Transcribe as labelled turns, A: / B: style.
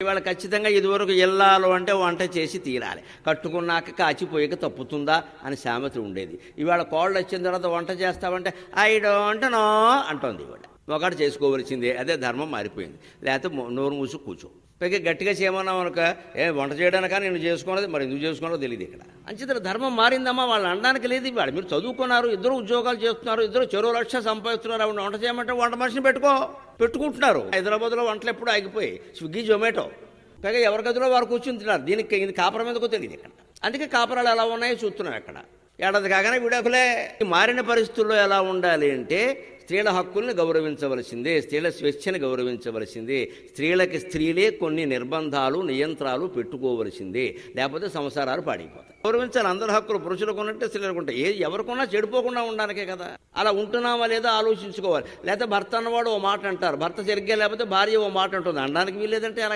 A: ఇవాళ ఖచ్చితంగా ఇదివరకు ఇల్లాలు అంటే వంట చేసి తీరాలి, కట్టుకున్నాక కాచిపోయాక తప్పుతుందా అని సామెత ఉండేది. ఇవాళ కోళ్ళు వచ్చిన తర్వాత వంట చేస్తామంటే ఐ డోంట్ నో అంటోంది. ఇవాళ ఒకటి చేసుకోవలసిందే, అదే ధర్మం మారిపోయింది. లేకపోతే నోరు మూసి కూర్చో. పైగా గట్టిగా చేయమన్నాం అనుక వంట చేయడానికా నేను చేసుకున్నది, మరి ఎందుకు చేసుకున్నారో తెలియదు. ఇక్కడ అంచేత ధర్మం మారిందమ్మా, వాళ్ళు అనడానికి లేదు. ఇవాళ మీరు చదువుకున్నారు, ఇద్దరు ఉద్యోగాలు చేస్తున్నారు, ఇద్దరు 2,00,000 సంపాదిస్తున్నారు. ఆవిడ వంట చేయమంటే వంట మనిషిని పెట్టుకుంటున్నారు. హైదరాబాద్లో వంటలు ఎప్పుడు ఆగిపోయి స్విగ్గీ జొమాటో. పైగా ఎవరి గదిలో వారు కూర్చుని తిన్నారు. దీనికి ఇది కాపురం ఎందుకో తెలియదు ఇక్కడ. అందుకే కాపురాలు ఎలా ఉన్నాయో చూస్తున్నాం. అక్కడ ఏడాది కాగానే విడాకులే. మారిన పరిస్థితుల్లో ఎలా ఉండాలి అంటే స్త్రీల హక్కుల్ని గౌరవించవలసిందే, స్త్రీల స్వేచ్ఛని గౌరవించవలసిందే, స్త్రీలకి స్త్రీలే కొన్ని నిర్బంధాలు నియంత్రాలు పెట్టుకోవలసిందే, లేకపోతే సంసారాలు పాడైపోతాయి. గౌరవించాలి అందరి హక్కులు. పురుషులకు ఉన్నట్టే స్త్రీలకు ఉంటాయి. ఎవరికున్నా చెడిపోకుండా ఉండడానికే కదా. అలా ఉంటున్నామా లేదా ఆలోచించుకోవాలి. లేకపోతే భర్త అన్నవాడు ఓ మాట అంటారు, భర్త సరిగ్గా లేకపోతే భార్య ఓ మాట ఉంటుంది. అనడానికి వీల్లేదంటే అలా